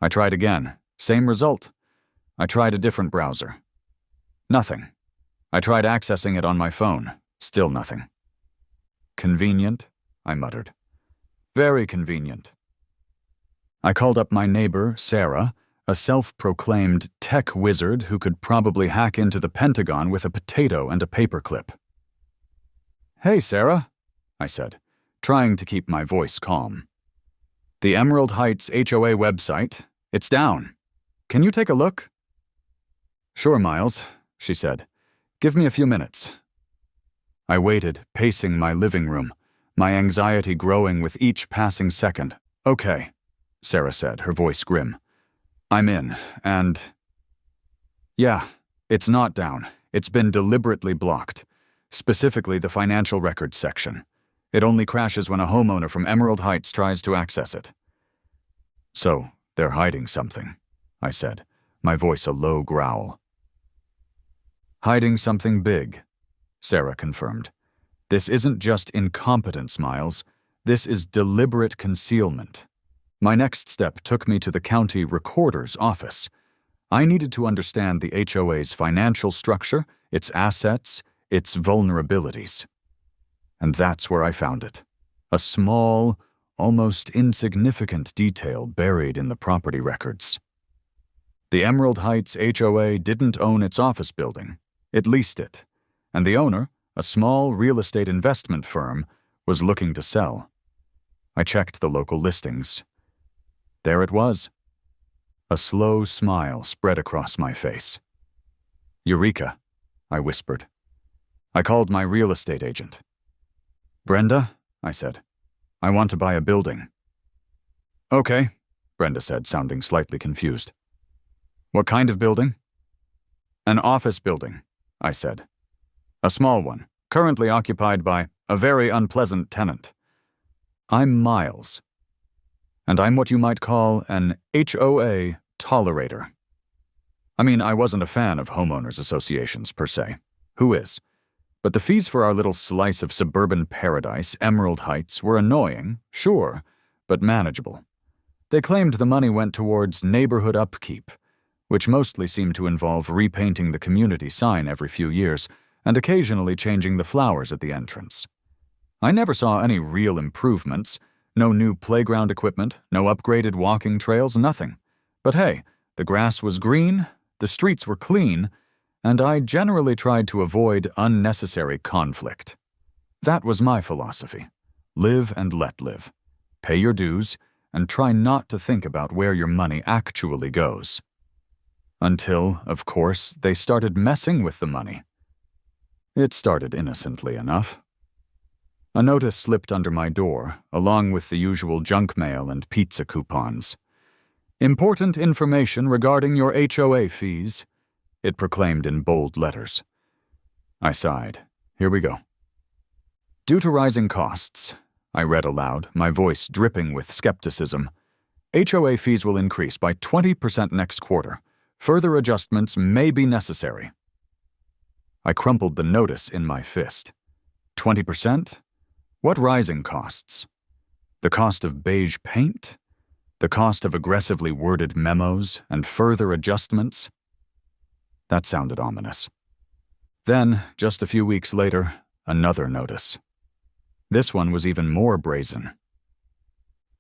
I tried again. Same result. I tried a different browser. Nothing. I tried accessing it on my phone. Still nothing. Convenient, I muttered. Very convenient. I called up my neighbor, Sarah, a self-proclaimed tech wizard who could probably hack into the Pentagon with a potato and a paperclip. "Hey, Sarah," I said, trying to keep my voice calm. "The Emerald Heights HOA website, it's down. Can you take a look?" "Sure, Miles," she said. "Give me a few minutes." I waited, pacing my living room, my anxiety growing with each passing second. "Okay," Sarah said, her voice grim. "I'm in, and—" "Yeah, it's not down. It's been deliberately blocked. Specifically the financial records section. It only crashes when a homeowner from Emerald Heights tries to access it." "So, they're hiding something," I said, my voice a low growl. "Hiding something big," Sarah confirmed. "This isn't just incompetence, Miles. This is deliberate concealment." My next step took me to the county recorder's office. I needed to understand the HOA's financial structure, its assets, its vulnerabilities. And that's where I found it. A small, almost insignificant detail buried in the property records. The Emerald Heights HOA didn't own its office building. It leased it, and the owner, a small real estate investment firm, was looking to sell. I checked the local listings. There it was. A slow smile spread across my face. "Eureka," I whispered. I called my real estate agent. "Brenda," I said, "I want to buy a building." "Okay," Brenda said, sounding slightly confused. "What kind of building?" "An office building," I said. "A small one, currently occupied by a very unpleasant tenant. I'm Miles, and I'm what you might call an HOA tolerator. I mean, I wasn't a fan of homeowners associations, per se. Who is? But the fees for our little slice of suburban paradise, Emerald Heights, were annoying, sure, but manageable. They claimed the money went towards neighborhood upkeep, which mostly seemed to involve repainting the community sign every few years and occasionally changing the flowers at the entrance. I never saw any real improvements, no new playground equipment, no upgraded walking trails, nothing. But hey, the grass was green, the streets were clean, and I generally tried to avoid unnecessary conflict. That was my philosophy. Live and let live. Pay your dues, and try not to think about where your money actually goes. Until, of course, they started messing with the money. It started innocently enough. A notice slipped under my door, along with the usual junk mail and pizza coupons. "Important information regarding your HOA fees," it proclaimed in bold letters. I sighed. Here we go. "Due to rising costs," I read aloud, my voice dripping with skepticism, "HOA fees will increase by 20% next quarter. Further adjustments may be necessary." I crumpled the notice in my fist. 20%? What rising costs? The cost of beige paint? The cost of aggressively worded memos and further adjustments? That sounded ominous. Then, just a few weeks later, another notice. This one was even more brazen.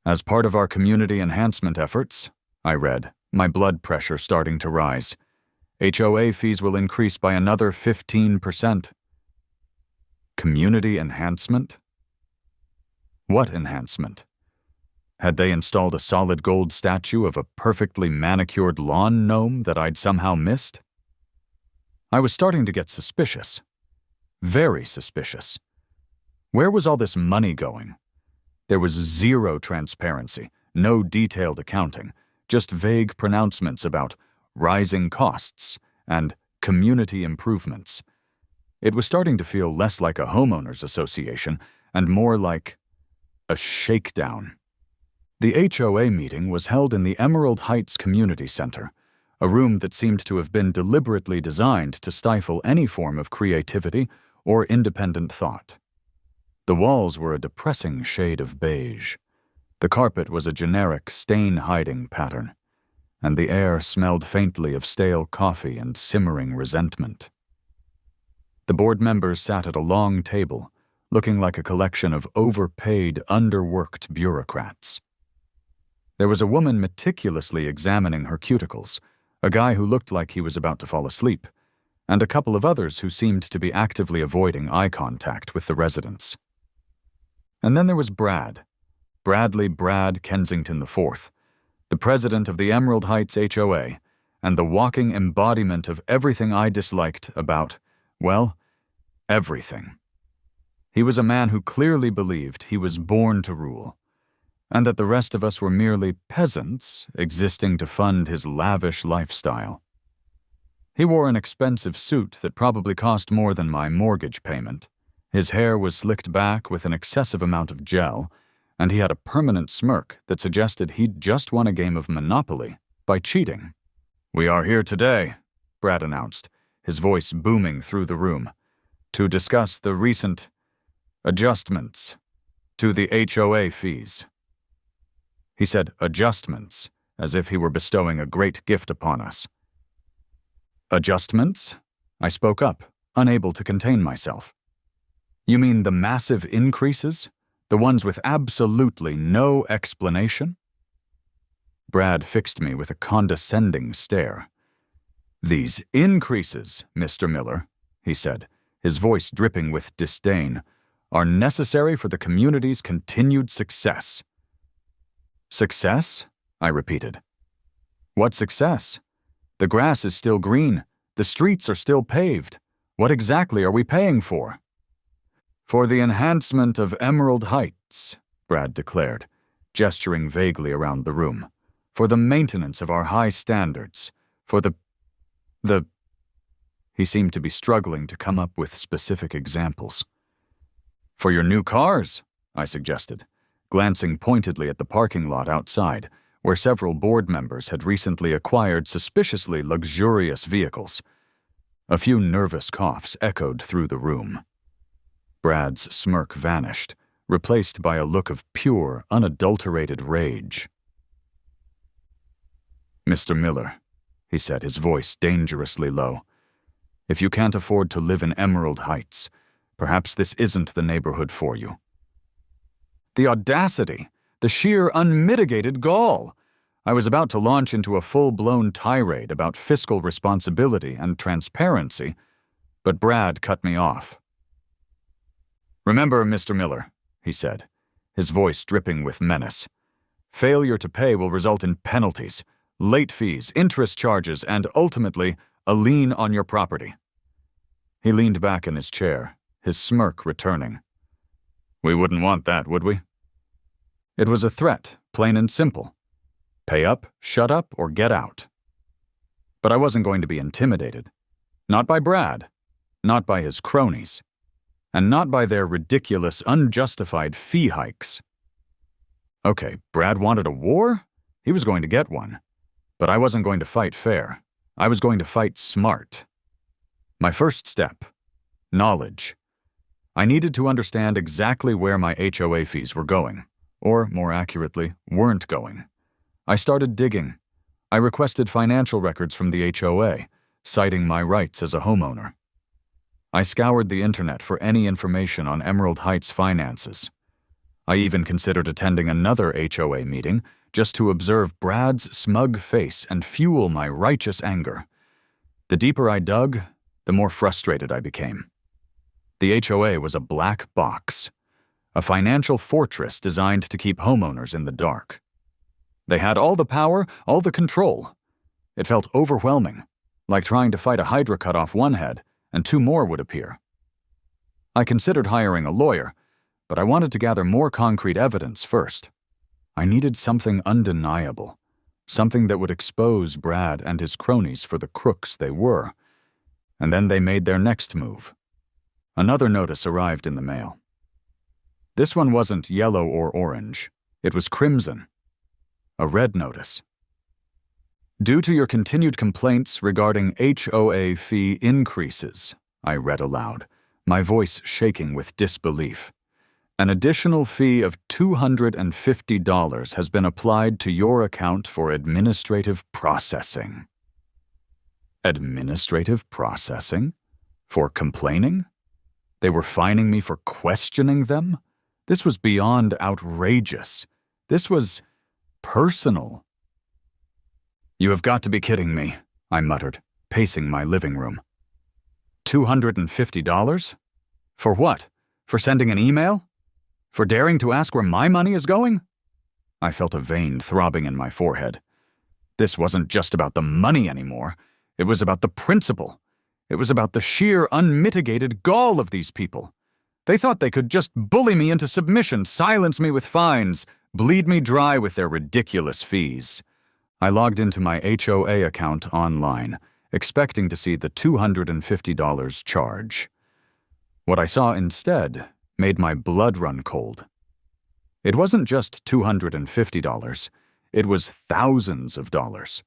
"As part of our community enhancement efforts," I read, my blood pressure starting to rise, "HOA fees will increase by another 15%. Community enhancement? What enhancement? Had they installed a solid gold statue of a perfectly manicured lawn gnome that I'd somehow missed? I was starting to get suspicious. Very suspicious. Where was all this money going? There was zero transparency, no detailed accounting, just vague pronouncements about rising costs and community improvements. It was starting to feel less like a homeowners association and more like a shakedown. The HOA meeting was held in the Emerald Heights Community Center, a room that seemed to have been deliberately designed to stifle any form of creativity or independent thought. The walls were a depressing shade of beige. The carpet was a generic stain-hiding pattern. and the air smelled faintly of stale coffee and simmering resentment. The board members sat at a long table, looking like a collection of overpaid, underworked bureaucrats. There was a woman meticulously examining her cuticles, a guy who looked like he was about to fall asleep, and a couple of others who seemed to be actively avoiding eye contact with the residents. And then there was Bradley Brad Kensington IV, the president of the Emerald Heights HOA, and the walking embodiment of everything I disliked about, well, everything. He was a man who clearly believed he was born to rule, and that the rest of us were merely peasants existing to fund his lavish lifestyle. He wore an expensive suit that probably cost more than my mortgage payment. His hair was slicked back with an excessive amount of gel, and he had a permanent smirk that suggested he'd just won a game of Monopoly by cheating. "We are here today," Brad announced, his voice booming through the room, "to discuss the recent adjustments to the HOA fees." He said adjustments, as if he were bestowing a great gift upon us. "Adjustments?" I spoke up, unable to contain myself. "You mean the massive increases? The ones with absolutely no explanation?" Brad fixed me with a condescending stare. "These increases, Mr. Miller," he said, his voice dripping with disdain, "are necessary for the community's continued success." "Success?" I repeated. "What success? The grass is still green. The streets are still paved. What exactly are we paying for?" "For the enhancement of Emerald Heights," Brad declared, gesturing vaguely around the room. "For the maintenance of our high standards. For the... He seemed to be struggling to come up with specific examples. "For your new cars," I suggested, glancing pointedly at the parking lot outside, where several board members had recently acquired suspiciously luxurious vehicles. A few nervous coughs echoed through the room. Brad's smirk vanished, replaced by a look of pure, unadulterated rage. "Mr. Miller," he said, his voice dangerously low, "if you can't afford to live in Emerald Heights, perhaps this isn't the neighborhood for you." The audacity, the sheer unmitigated gall! I was about to launch into a full-blown tirade about fiscal responsibility and transparency, but Brad cut me off. "Remember, Mr. Miller," he said, his voice dripping with menace, "failure to pay will result in penalties, late fees, interest charges, and ultimately, a lien on your property." He leaned back in his chair, his smirk returning. "We wouldn't want that, would we?" It was a threat, plain and simple. Pay up, shut up, or get out. But I wasn't going to be intimidated. Not by Brad, not by his cronies, and not by their ridiculous, unjustified fee hikes. Okay, Brad wanted a war? He was going to get one. But I wasn't going to fight fair. I was going to fight smart. My first step: knowledge. I needed to understand exactly where my HOA fees were going, or, more accurately, weren't going. I started digging. I requested financial records from the HOA, citing my rights as a homeowner. I scoured the internet for any information on Emerald Heights finances. I even considered attending another HOA meeting just to observe Brad's smug face and fuel my righteous anger. The deeper I dug, the more frustrated I became. The HOA was a black box, a financial fortress designed to keep homeowners in the dark. They had all the power, all the control. It felt overwhelming, like trying to fight a hydra cut off one head and two more would appear. I considered hiring a lawyer, but I wanted to gather more concrete evidence first. I needed something undeniable, something that would expose Brad and his cronies for the crooks they were. And then they made their next move. Another notice arrived in the mail. This one wasn't yellow or orange. It was crimson. A red notice. "Due to your continued complaints regarding HOA fee increases," I read aloud, my voice shaking with disbelief, An additional fee of $250 has been applied to your account for administrative processing. Administrative processing? For complaining? They were fining me for questioning them? This was beyond outrageous. This was personal. "You have got to be kidding me," I muttered, pacing my living room. $250? For what? For sending an email? For daring to ask where my money is going? I felt a vein throbbing in my forehead. This wasn't just about the money anymore. It was about the principle. It was about the sheer, unmitigated gall of these people. They thought they could just bully me into submission, silence me with fines, bleed me dry with their ridiculous fees. I logged into my HOA account online, expecting to see the $250 charge. What I saw instead made my blood run cold. It wasn't just $250, it was thousands of dollars.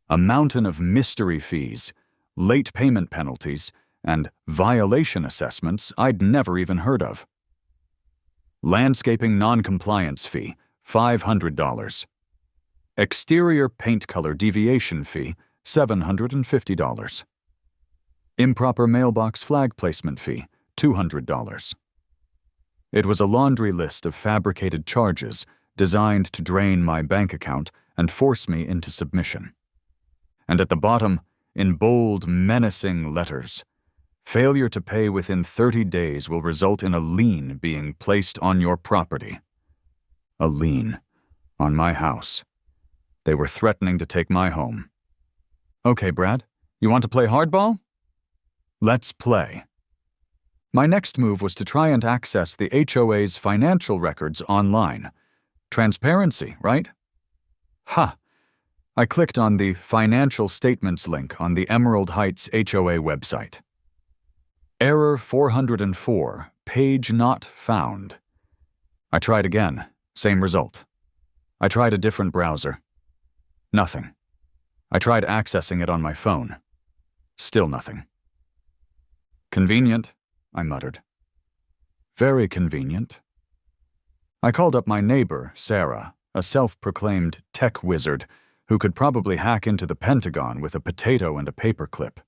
A mountain of mystery fees, late payment penalties, and violation assessments I'd never even heard of. Landscaping non-compliance fee, $500. Exterior paint color deviation fee, $750. Improper mailbox flag placement fee, $200. It was a laundry list of fabricated charges designed to drain my bank account and force me into submission. And at the bottom, in bold, menacing letters, failure to pay within 30 days will result in a lien being placed on your property. A lien on my house. They were threatening to take my home. "Okay, Brad, you want to play hardball? Let's play." My next move was to try and access the HOA's financial records online. Transparency, right? Ha! I clicked on the Financial Statements link on the Emerald Heights HOA website. Error 404, page not found. I tried again, same result. I tried a different browser. Nothing. I tried accessing it on my phone. Still nothing. "Convenient," I muttered. "Very convenient." I called up my neighbor, Sarah, a self-proclaimed tech wizard who could probably hack into the Pentagon with a potato and a paperclip.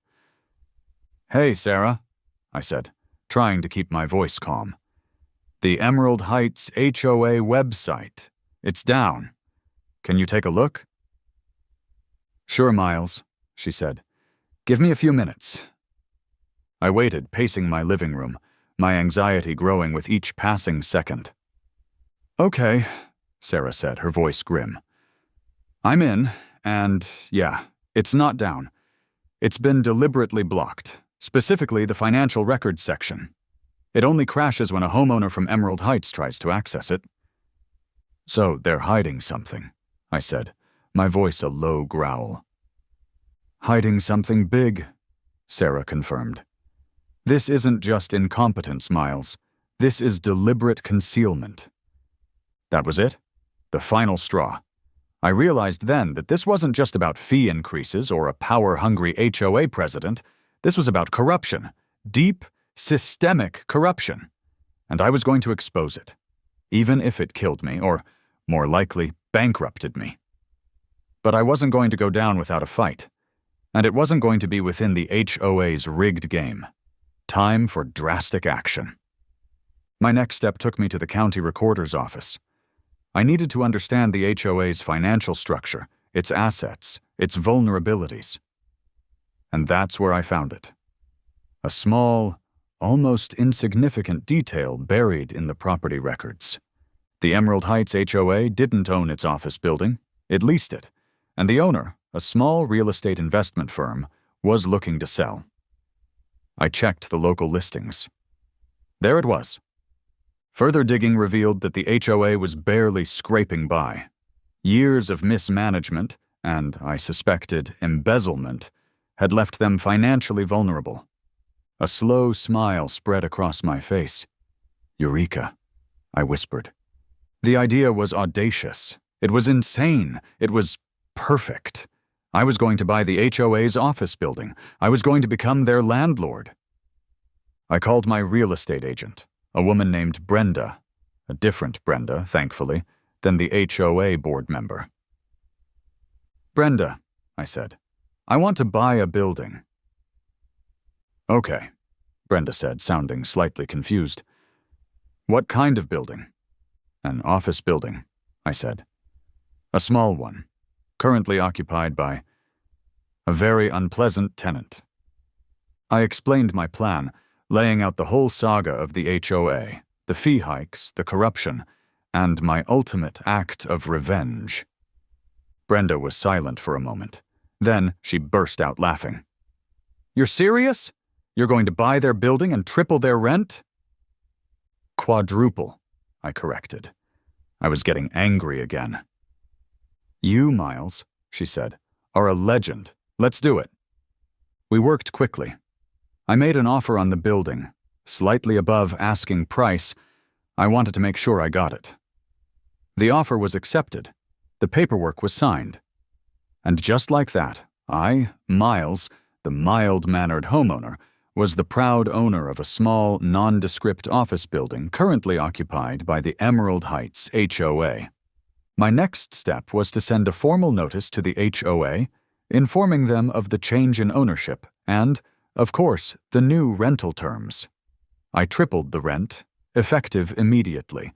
"Hey, Sarah," I said, trying to keep my voice calm. "The Emerald Heights HOA website. It's down. Can you take a look?" "Sure, Miles," she said. "Give me a few minutes." I waited, pacing my living room, my anxiety growing with each passing second. "Okay," Sarah said, her voice grim. "I'm in, and yeah, it's not down. It's been deliberately blocked, specifically the financial records section. It only crashes when a homeowner from Emerald Heights tries to access it." "So they're hiding something," I said, my voice a low growl. "Hiding something big," Sarah confirmed. "This isn't just incompetence, Miles. This is deliberate concealment." That was it. The final straw. I realized then that this wasn't just about fee increases or a power-hungry HOA president. This was about corruption. Deep, systemic corruption. And I was going to expose it. Even if it killed me, or, more likely, bankrupted me. But I wasn't going to go down without a fight. And it wasn't going to be within the HOA's rigged game. Time for drastic action. My next step took me to the county recorder's office. I needed to understand the HOA's financial structure, its assets, its vulnerabilities. And that's where I found it. A small, almost insignificant detail buried in the property records. The Emerald Heights HOA didn't own its office building, it leased it, and the owner, a small real estate investment firm, was looking to sell. I checked the local listings. There it was. Further digging revealed that the HOA was barely scraping by. Years of mismanagement, and I suspected embezzlement, had left them financially vulnerable. A slow smile spread across my face. "Eureka," I whispered. The idea was audacious. It was insane. It was perfect. I was going to buy the HOA's office building. I was going to become their landlord. I called my real estate agent. a woman named Brenda, a different Brenda, thankfully, than the HOA board member. "Brenda," I said, "I want to buy a building." "Okay," Brenda said, sounding slightly confused. "What kind of building?" "An office building," I said. "A small one, currently occupied by a very unpleasant tenant." I explained my plan, laying out the whole saga of the HOA, the fee hikes, the corruption, and my ultimate act of revenge. Brenda was silent for a moment. Then she burst out laughing. "You're serious? You're going to buy their building and triple their rent?" "Quadruple," I corrected. I was getting angry again. "You, Miles," she said, "are a legend. Let's do it." We worked quickly. I made an offer on the building, slightly above asking price. I wanted to make sure I got it. The offer was accepted. The paperwork was signed. And just like that, I, Miles, the mild-mannered homeowner, was the proud owner of a small, nondescript office building currently occupied by the Emerald Heights HOA. My next step was to send a formal notice to the HOA, informing them of the change in ownership and, of course, the new rental terms. I tripled the rent, effective immediately,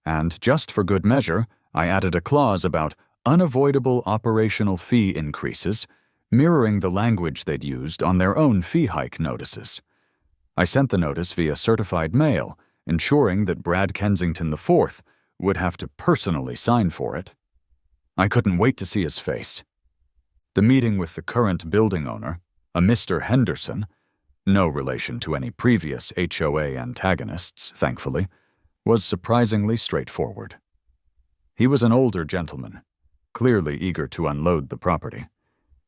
and just for good measure, I added a clause about unavoidable operational fee increases, mirroring the language they'd used on their own fee hike notices. I sent the notice via certified mail, ensuring that Brad Kensington IV would have to personally sign for it. I couldn't wait to see his face. The meeting with the current building owner, a Mr. Henderson, no relation to any previous HOA antagonists, thankfully, was surprisingly straightforward. He was an older gentleman, clearly eager to unload the property.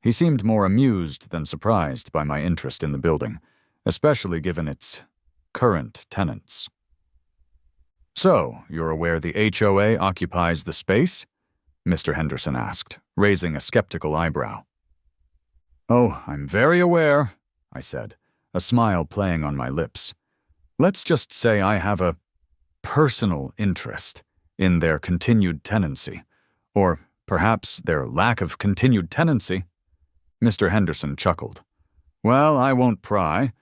He seemed more amused than surprised by my interest in the building, especially given its current tenants. "So, you're aware the HOA occupies the space?" Mr. Henderson asked, raising a skeptical eyebrow. "Oh, I'm very aware," I said, a smile playing on my lips. "Let's just say I have a personal interest in their continued tenancy, or perhaps their lack of continued tenancy." Mr. Henderson chuckled. "Well, I won't pry,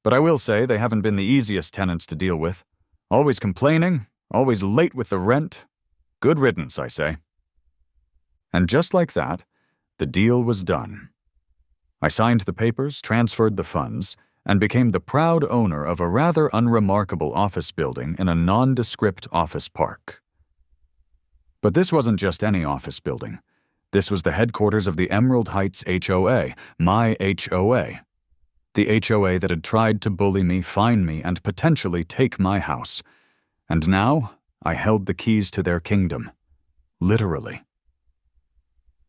but I will say they haven't been the easiest tenants to deal with. Always complaining, always late with the rent. Good riddance, I say." And just like that, the deal was done. I signed the papers, transferred the funds, and became the proud owner of a rather unremarkable office building in a nondescript office park. But this wasn't just any office building. This was the headquarters of the Emerald Heights HOA, my HOA. The HOA that had tried to bully me, fine me, and potentially take my house. And now I held the keys to their kingdom. Literally.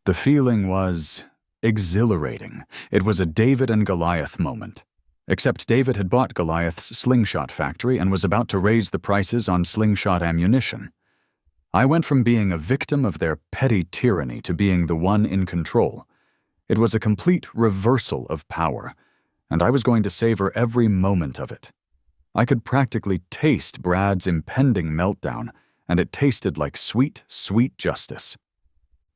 The feeling was exhilarating. It was a David and Goliath moment. Except David had bought Goliath's slingshot factory and was about to raise the prices on slingshot ammunition. I went from being a victim of their petty tyranny to being the one in control. It was a complete reversal of power, and I was going to savor every moment of it. I could practically taste Brad's impending meltdown, and it tasted like sweet, sweet justice.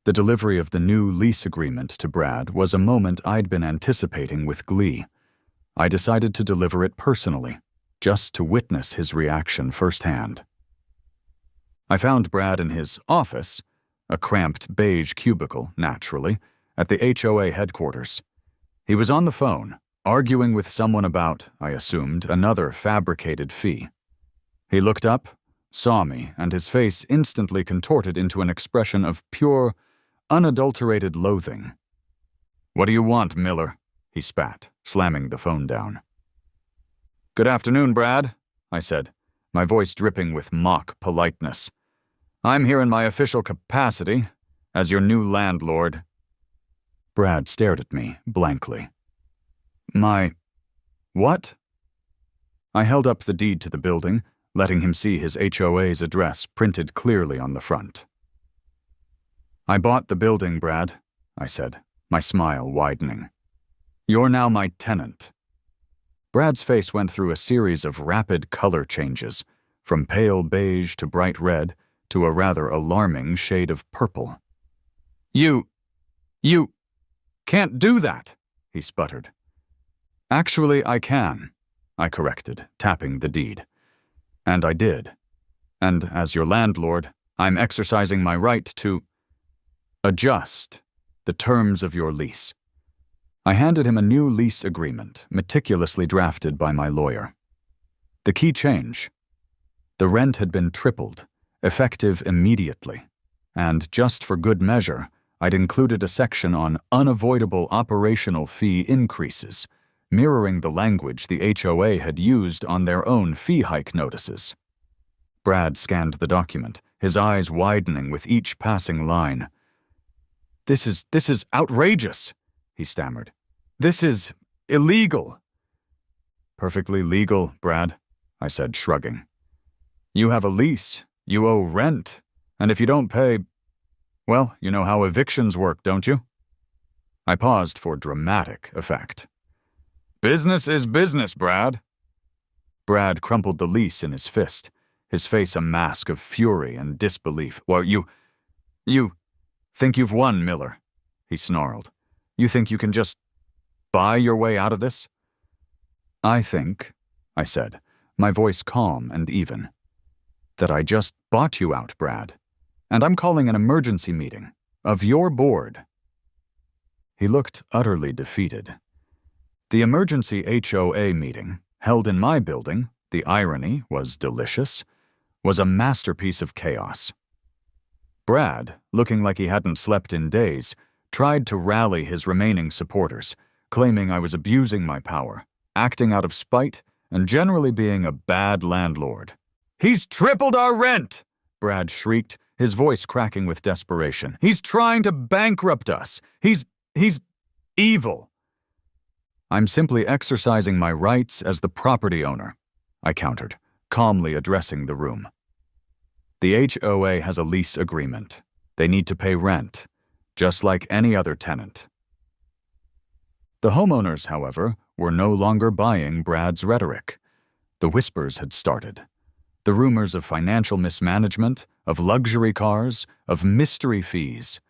The delivery of the new lease agreement to Brad was a moment I'd been anticipating with glee. I decided to deliver it personally, just to witness his reaction firsthand. I found Brad in his office, a cramped beige cubicle, naturally, at the HOA headquarters. He was on the phone, arguing with someone about, I assumed, another fabricated fee. He looked up, saw me, and his face instantly contorted into an expression of pure, unadulterated loathing. "What do you want, Miller?" he spat, slamming the phone down. "Good afternoon, Brad," I said, my voice dripping with mock politeness. "I'm here in my official capacity, as your new landlord." Brad stared at me blankly. What?" I held up the deed to the building, letting him see his HOA's address printed clearly on the front. "I bought the building, Brad," I said, my smile widening. "You're now my tenant." Brad's face went through a series of rapid color changes, from pale beige to bright red to a rather alarming shade of purple. You can't do that," he sputtered. "Actually, I can," I corrected, tapping the deed. "And I did. And as your landlord, I'm exercising my right to adjust the terms of your lease." I handed him a new lease agreement, meticulously drafted by my lawyer. The key change: the rent had been tripled, effective immediately, and just for good measure, I'd included a section on unavoidable operational fee increases, mirroring the language the HOA had used on their own fee hike notices. Brad scanned the document, his eyes widening with each passing line. This is outrageous," he stammered. "This is illegal." "Perfectly legal, Brad," I said, shrugging. "You have a lease, you owe rent, and if you don't pay, well, you know how evictions work, don't you?" I paused for dramatic effect. "Business is business, Brad." Brad crumpled the lease in his fist, his face a mask of fury and disbelief. "Well, you think you've won, Miller," he snarled. "You think you can just buy your way out of this?" "I think," I said, my voice calm and even, "that I just bought you out, Brad, and I'm calling an emergency meeting of your board." He looked utterly defeated. The emergency HOA meeting, held in my building, the irony was delicious, was a masterpiece of chaos. Brad, looking like he hadn't slept in days, tried to rally his remaining supporters, claiming I was abusing my power, acting out of spite, and generally being a bad landlord. "He's tripled our rent!" Brad shrieked, his voice cracking with desperation. "He's trying to bankrupt us! He's evil!" "I'm simply exercising my rights as the property owner," I countered, calmly addressing the room. "The HOA has a lease agreement. They need to pay rent, just like any other tenant." The homeowners, however, were no longer buying Brad's rhetoric. The whispers had started. The rumors of financial mismanagement, of luxury cars, of mystery fees.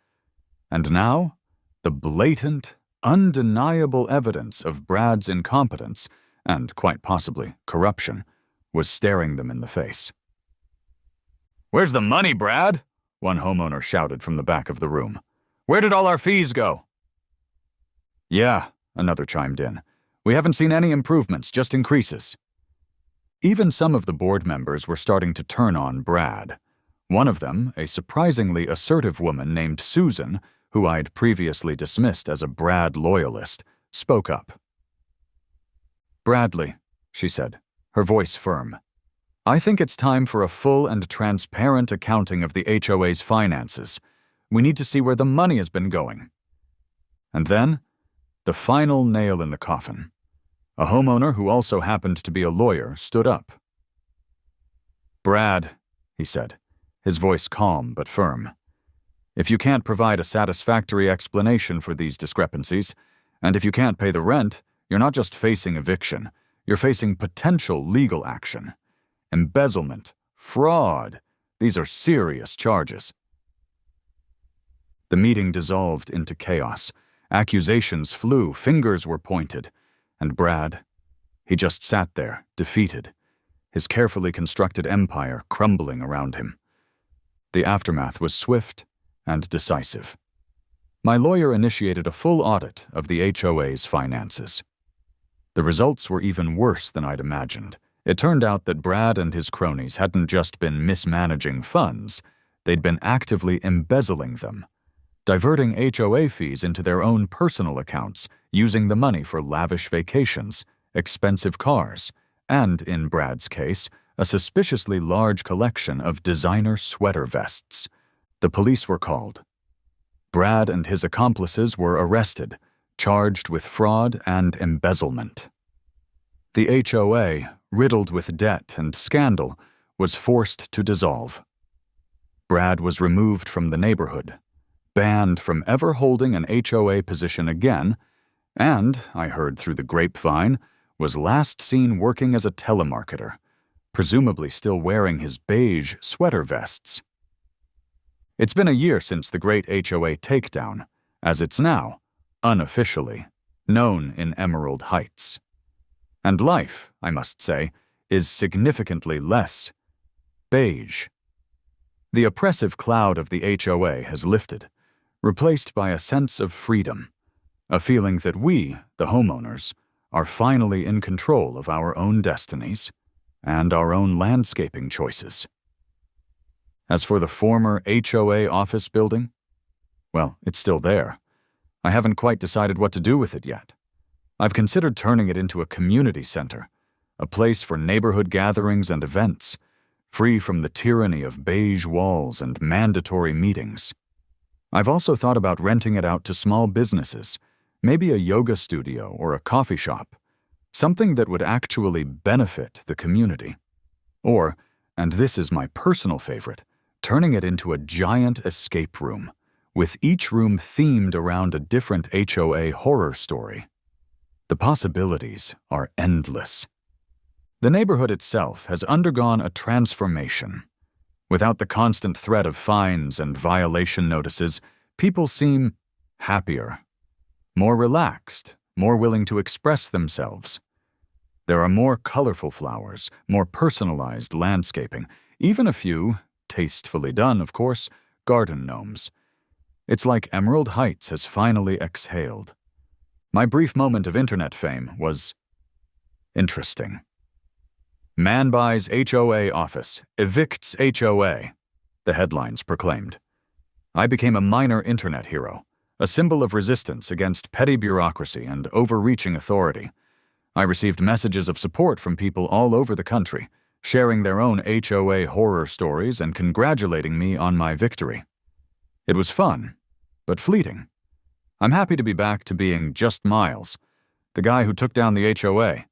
And now, the blatant, undeniable evidence of Brad's incompetence, and quite possibly corruption, was staring them in the face. "Where's the money, Brad?" one homeowner shouted from the back of the room. "Where did all our fees go?" "Yeah," another chimed in. "We haven't seen any improvements, just increases." Even some of the board members were starting to turn on Brad. One of them, a surprisingly assertive woman named Susan, who I'd previously dismissed as a Brad loyalist, spoke up. "Bradley," she said, her voice firm, "I think it's time for a full and transparent accounting of the HOA's finances. We need to see where the money has been going." And then, the final nail in the coffin. A homeowner who also happened to be a lawyer stood up. "Brad," he said, his voice calm but firm, "if you can't provide a satisfactory explanation for these discrepancies, and if you can't pay the rent, you're not just facing eviction, you're facing potential legal action. Embezzlement, fraud, these are serious charges." The meeting dissolved into chaos. Accusations flew, fingers were pointed, and Brad, he just sat there, defeated, his carefully constructed empire crumbling around him. The aftermath was swift and decisive. My lawyer initiated a full audit of the HOA's finances. The results were even worse than I'd imagined. It turned out that Brad and his cronies hadn't just been mismanaging funds, they'd been actively embezzling them, diverting HOA fees into their own personal accounts, using the money for lavish vacations, expensive cars, and, in Brad's case, a suspiciously large collection of designer sweater vests. The police were called. Brad and his accomplices were arrested, charged with fraud and embezzlement. The HOA, riddled with debt and scandal, was forced to dissolve. Brad was removed from the neighborhood, banned from ever holding an HOA position again, and, I heard through the grapevine, was last seen working as a telemarketer, presumably still wearing his beige sweater vests. It's been a year since the great HOA takedown, as it's now, unofficially, known in Emerald Heights. And life, I must say, is significantly less beige. The oppressive cloud of the HOA has lifted, replaced by a sense of freedom, a feeling that we, the homeowners, are finally in control of our own destinies and our own landscaping choices. As for the former HOA office building, well, it's still there. I haven't quite decided what to do with it yet. I've considered turning it into a community center, a place for neighborhood gatherings and events, free from the tyranny of beige walls and mandatory meetings. I've also thought about renting it out to small businesses, maybe a yoga studio or a coffee shop, something that would actually benefit the community. Or, and this is my personal favorite, turning it into a giant escape room, with each room themed around a different HOA horror story. The possibilities are endless. The neighborhood itself has undergone a transformation. Without the constant threat of fines and violation notices, people seem happier, more relaxed, more willing to express themselves. There are more colorful flowers, more personalized landscaping, even a few, tastefully done, of course, garden gnomes. It's like Emerald Heights has finally exhaled. My brief moment of internet fame was interesting. Man buys HOA office, evicts HOA, the headlines proclaimed. I became a minor internet hero, a symbol of resistance against petty bureaucracy and overreaching authority. I received messages of support from people all over the country, sharing their own HOA horror stories and congratulating me on my victory. It was fun, but fleeting. I'm happy to be back to being just Miles, the guy who took down the HOA.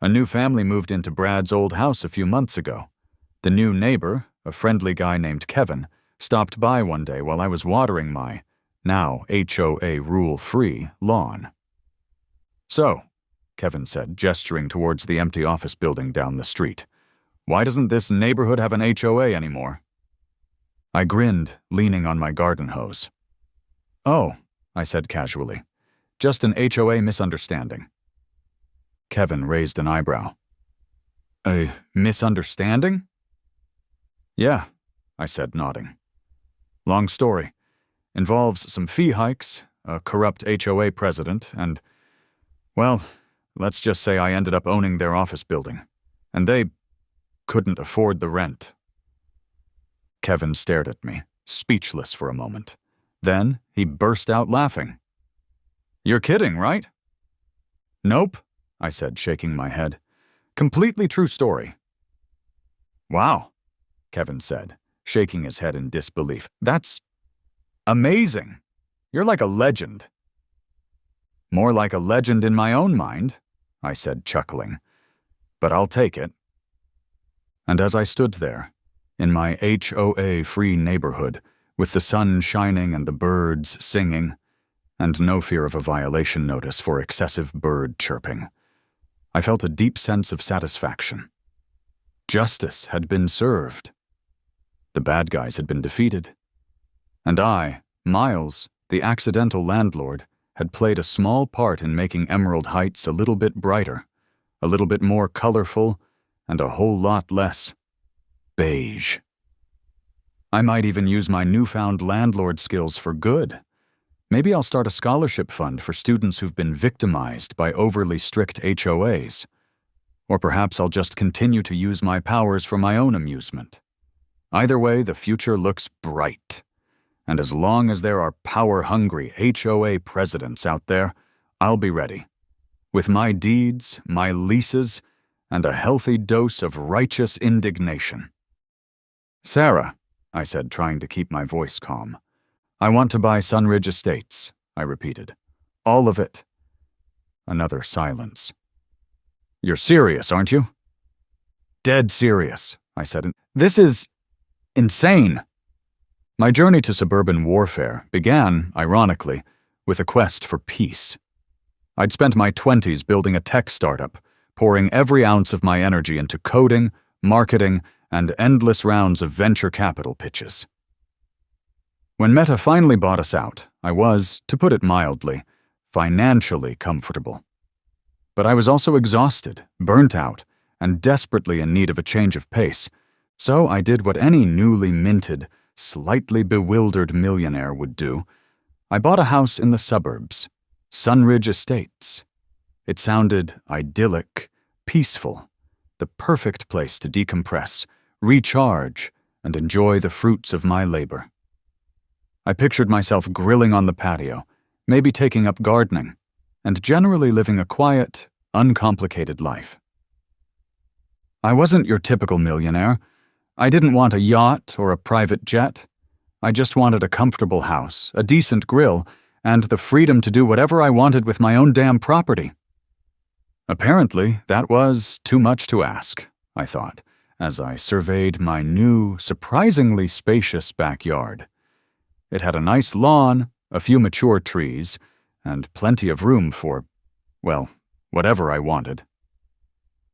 A new family moved into Brad's old house a few months ago. The new neighbor, a friendly guy named Kevin, stopped by one day while I was watering my, now HOA rule-free, lawn. "So," Kevin said, gesturing towards the empty office building down the street, "why doesn't this neighborhood have an HOA anymore?" I grinned, leaning on my garden hose. "Oh," I said casually, "just an HOA misunderstanding." Kevin raised an eyebrow. "A misunderstanding?" "Yeah," I said, nodding. "Long story. Involves some fee hikes, a corrupt HOA president, and, well, let's just say I ended up owning their office building, and they couldn't afford the rent." Kevin stared at me, speechless for a moment. Then he burst out laughing. "You're kidding, right?" "Nope," I said, shaking my head. "Completely true story." "Wow," Kevin said, shaking his head in disbelief. "That's amazing. You're like a legend." "More like a legend in my own mind," I said, chuckling. "But I'll take it." And as I stood there, in my HOA-free neighborhood, with the sun shining and the birds singing, and no fear of a violation notice for excessive bird chirping, I felt a deep sense of satisfaction. Justice had been served. The bad guys had been defeated. And I, Miles, the accidental landlord, had played a small part in making Emerald Heights a little bit brighter, a little bit more colorful, and a whole lot less beige. I might even use my newfound landlord skills for good. Maybe I'll start a scholarship fund for students who've been victimized by overly strict HOAs. Or perhaps I'll just continue to use my powers for my own amusement. Either way, the future looks bright. And as long as there are power-hungry HOA presidents out there, I'll be ready. With my deeds, my leases, and a healthy dose of righteous indignation. "Sarah," I said, trying to keep my voice calm. "I want to buy Sunridge Estates," I repeated. "All of it." Another silence. "You're serious, aren't you?" "Dead serious," I said. "This is insane." My journey to suburban warfare began, ironically, with a quest for peace. I'd spent my 20s building a tech startup, pouring every ounce of my energy into coding, marketing, and endless rounds of venture capital pitches. When Meta finally bought us out, I was, to put it mildly, financially comfortable. But I was also exhausted, burnt out, and desperately in need of a change of pace, so I did what any newly minted, slightly bewildered millionaire would do. I bought a house in the suburbs, Sunridge Estates. It sounded idyllic, peaceful, the perfect place to decompress, recharge, and enjoy the fruits of my labor. I pictured myself grilling on the patio, maybe taking up gardening, and generally living a quiet, uncomplicated life. I wasn't your typical millionaire. I didn't want a yacht or a private jet. I just wanted a comfortable house, a decent grill, and the freedom to do whatever I wanted with my own damn property. Apparently, that was too much to ask, I thought, as I surveyed my new, surprisingly spacious backyard. It had a nice lawn, a few mature trees, and plenty of room for, well, whatever I wanted.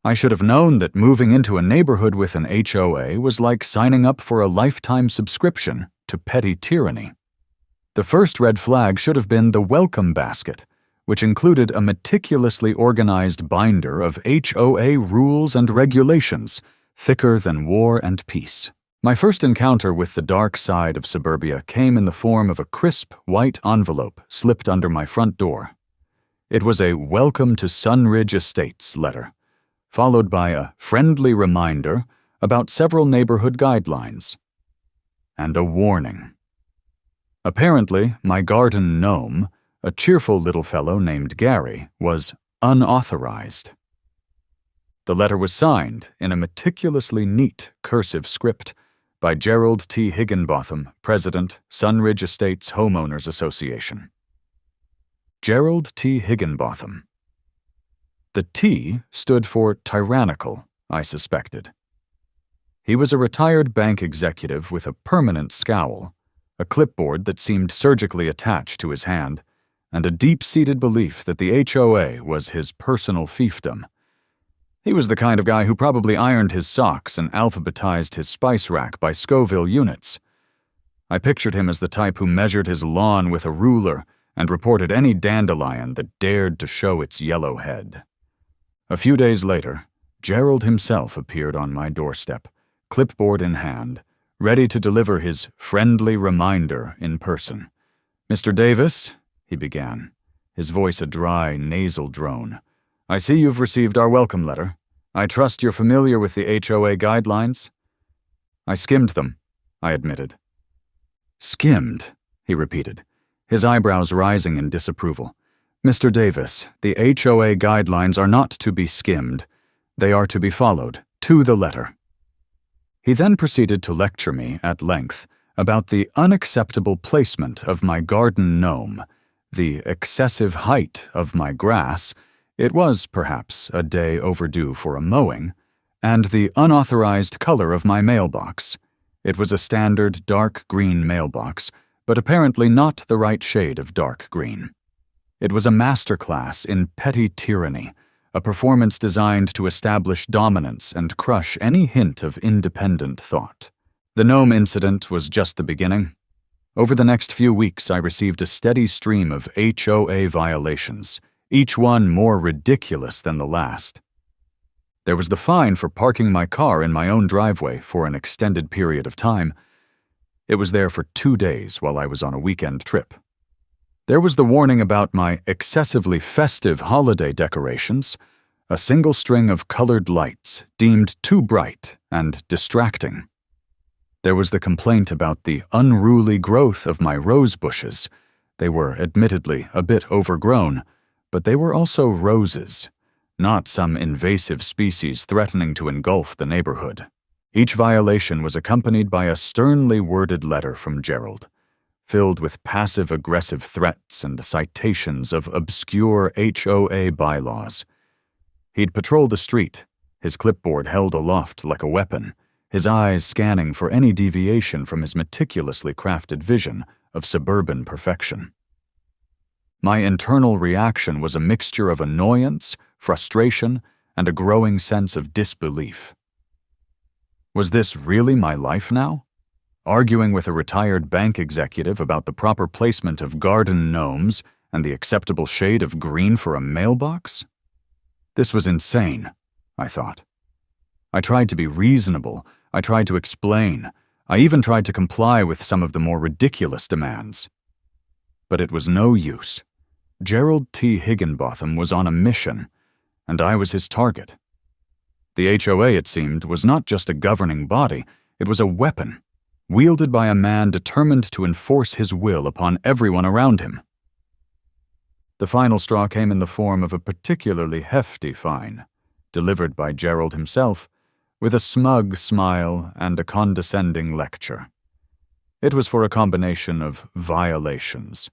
I should have known that moving into a neighborhood with an HOA was like signing up for a lifetime subscription to petty tyranny. The first red flag should have been the welcome basket, which included a meticulously organized binder of HOA rules and regulations, thicker than War and Peace. My first encounter with the dark side of suburbia came in the form of a crisp, white envelope slipped under my front door. It was a Welcome to Sunridge Estates letter, followed by a friendly reminder about several neighborhood guidelines, and a warning. Apparently, my garden gnome, a cheerful little fellow named Gary, was unauthorized. The letter was signed in a meticulously neat cursive script by Gerald T. Higginbotham, President, Sunridge Estates Homeowners Association. Gerald T. Higginbotham. The T stood for tyrannical, I suspected. He was a retired bank executive with a permanent scowl, a clipboard that seemed surgically attached to his hand, and a deep-seated belief that the HOA was his personal fiefdom. He was the kind of guy who probably ironed his socks and alphabetized his spice rack by Scoville units. I pictured him as the type who measured his lawn with a ruler and reported any dandelion that dared to show its yellow head. A few days later, Gerald himself appeared on my doorstep, clipboard in hand, ready to deliver his friendly reminder in person. "Mr. Davis," he began, his voice a dry, nasal drone, "I see you've received our welcome letter. I trust you're familiar with the HOA guidelines?" "I skimmed them," I admitted. "Skimmed," he repeated, his eyebrows rising in disapproval. "Mr. Davis, the HOA guidelines are not to be skimmed. They are to be followed, to the letter." He then proceeded to lecture me at length about the unacceptable placement of my garden gnome, the excessive height of my grass — it was, perhaps, a day overdue for a mowing — and the unauthorized color of my mailbox. It was a standard dark green mailbox, but apparently not the right shade of dark green. It was a masterclass in petty tyranny, a performance designed to establish dominance and crush any hint of independent thought. The gnome incident was just the beginning. Over the next few weeks, I received a steady stream of HOA violations, each one more ridiculous than the last. There was the fine for parking my car in my own driveway for an extended period of time. It was there for 2 days while I was on a weekend trip. There was the warning about my excessively festive holiday decorations, a single string of colored lights deemed too bright and distracting. There was the complaint about the unruly growth of my rose bushes. They were admittedly a bit overgrown, but they were also roses, not some invasive species threatening to engulf the neighborhood. Each violation was accompanied by a sternly worded letter from Gerald, filled with passive-aggressive threats and citations of obscure HOA bylaws. He'd patrol the street, his clipboard held aloft like a weapon, his eyes scanning for any deviation from his meticulously crafted vision of suburban perfection. My internal reaction was a mixture of annoyance, frustration, and a growing sense of disbelief. Was this really my life now? Arguing with a retired bank executive about the proper placement of garden gnomes and the acceptable shade of green for a mailbox? This was insane, I thought. I tried to be reasonable. I tried to explain. I even tried to comply with some of the more ridiculous demands. But it was no use. Gerald T. Higginbotham was on a mission, and I was his target. The HOA, it seemed, was not just a governing body, it was a weapon, wielded by a man determined to enforce his will upon everyone around him. The final straw came in the form of a particularly hefty fine, delivered by Gerald himself, with a smug smile and a condescending lecture. It was for a combination of violations.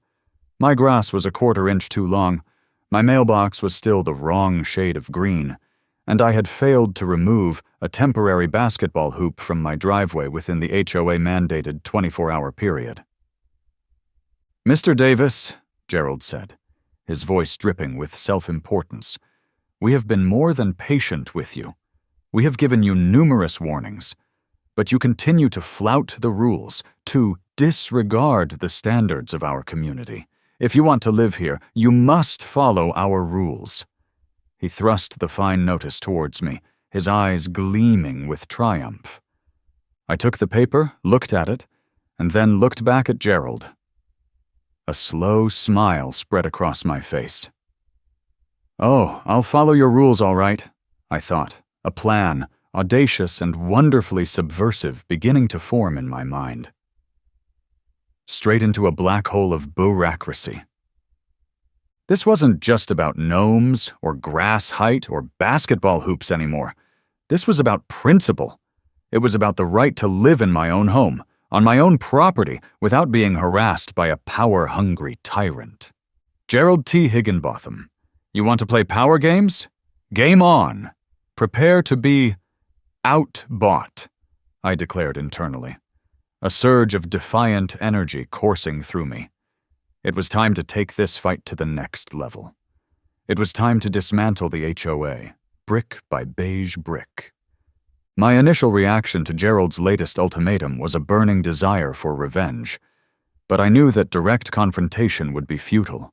My grass was a 1/4 inch too long, my mailbox was still the wrong shade of green, and I had failed to remove a temporary basketball hoop from my driveway within the HOA-mandated 24-hour period. "Mr. Davis," Gerald said, his voice dripping with self-importance, "we have been more than patient with you. We have given you numerous warnings, but you continue to flout the rules, to disregard the standards of our community. If you want to live here, you must follow our rules." He thrust the fine notice towards me, his eyes gleaming with triumph. I took the paper, looked at it, and then looked back at Gerald. A slow smile spread across my face. "Oh, I'll follow your rules all right," I thought, a plan, audacious and wonderfully subversive, beginning to form in my mind. Straight into a black hole of bureaucracy. This wasn't just about gnomes or grass height or basketball hoops anymore. This was about principle. It was about the right to live in my own home, on my own property, without being harassed by a power-hungry tyrant. "Gerald T. Higginbotham, you want to play power games? Game on! Prepare to be outbought," I declared internally, a surge of defiant energy coursing through me. It was time to take this fight to the next level. It was time to dismantle the HOA, brick by beige brick. My initial reaction to Gerald's latest ultimatum was a burning desire for revenge, but I knew that direct confrontation would be futile.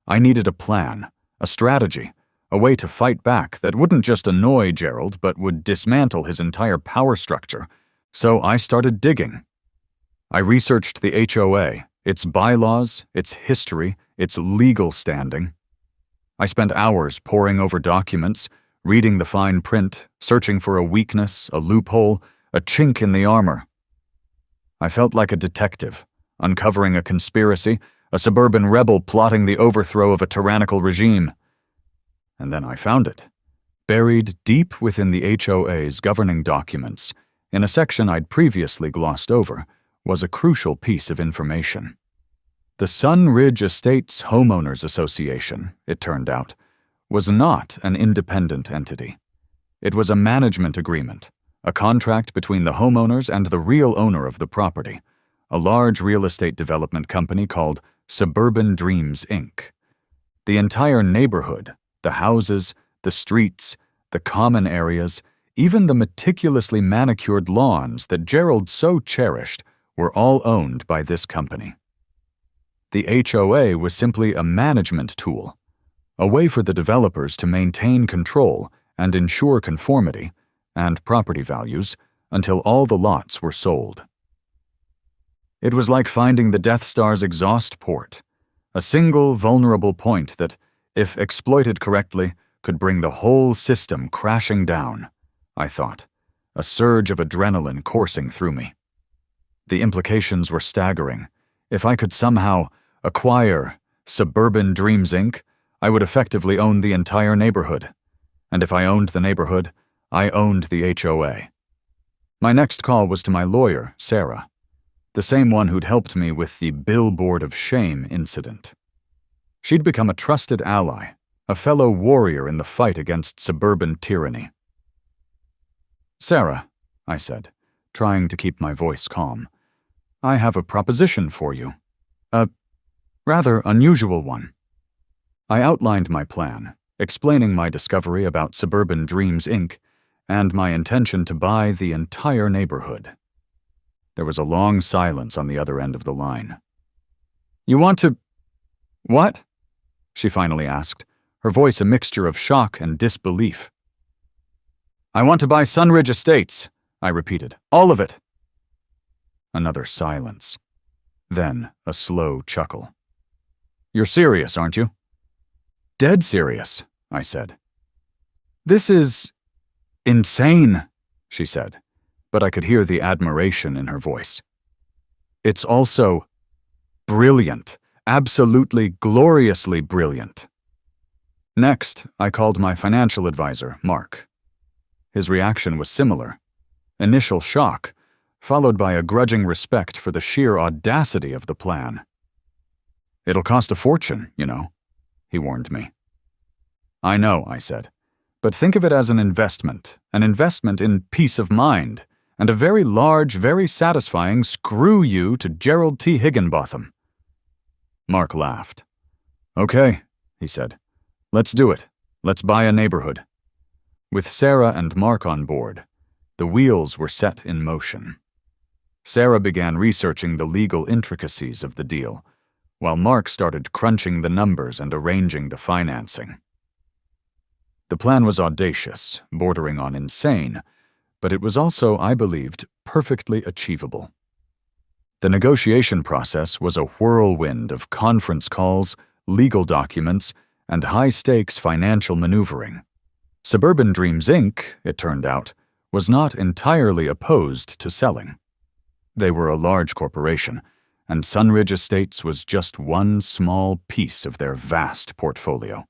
I needed a plan, a strategy, a way to fight back that wouldn't just annoy Gerald but would dismantle his entire power structure, so I started digging. I researched the HOA, its bylaws, its history, its legal standing. I spent hours poring over documents, reading the fine print, searching for a weakness, a loophole, a chink in the armor. I felt like a detective, uncovering a conspiracy, a suburban rebel plotting the overthrow of a tyrannical regime. And then I found it, buried deep within the HOA's governing documents, in a section I'd previously glossed over, was a crucial piece of information. The Sun Ridge Estates Homeowners Association, it turned out, was not an independent entity. It was a management agreement, a contract between the homeowners and the real owner of the property, a large real estate development company called Suburban Dreams, Inc. The entire neighborhood, the houses, the streets, the common areas, even the meticulously manicured lawns that Gerald so cherished, were all owned by this company. The HOA was simply a management tool, a way for the developers to maintain control and ensure conformity and property values until all the lots were sold. It was like finding the Death Star's exhaust port, a single vulnerable point that, if exploited correctly, could bring the whole system crashing down, I thought, a surge of adrenaline coursing through me. The implications were staggering. If I could somehow acquire Suburban Dreams, Inc., I would effectively own the entire neighborhood. And if I owned the neighborhood, I owned the HOA. My next call was to my lawyer, Sarah, the same one who'd helped me with the Billboard of Shame incident. She'd become a trusted ally, a fellow warrior in the fight against suburban tyranny. "Sarah," I said, trying to keep my voice calm, "I have a proposition for you. A rather unusual one." I outlined my plan, explaining my discovery about Suburban Dreams, Inc., and my intention to buy the entire neighborhood. There was a long silence on the other end of the line. "You want to... what?" she finally asked, her voice a mixture of shock and disbelief. "I want to buy Sunridge Estates," I repeated. "All of it." Another silence. Then a slow chuckle. "You're serious, aren't you?" "Dead serious," I said. "This is... insane," she said, but I could hear the admiration in her voice. "It's also brilliant, absolutely gloriously brilliant." Next, I called my financial advisor, Mark. His reaction was similar. Initial shock, followed by a grudging respect for the sheer audacity of the plan. "It'll cost a fortune, you know," he warned me. "I know," I said, "but think of it as an investment in peace of mind, and a very large, very satisfying screw you to Gerald T. Higginbotham." Mark laughed. "Okay," he said. "Let's do it. Let's buy a neighborhood." With Sarah and Mark on board, the wheels were set in motion. Sarah began researching the legal intricacies of the deal, while Mark started crunching the numbers and arranging the financing. The plan was audacious, bordering on insane, but it was also, I believed, perfectly achievable. The negotiation process was a whirlwind of conference calls, legal documents, and high-stakes financial maneuvering. Suburban Dreams, Inc., it turned out, was not entirely opposed to selling. They were a large corporation, and Sunridge Estates was just one small piece of their vast portfolio.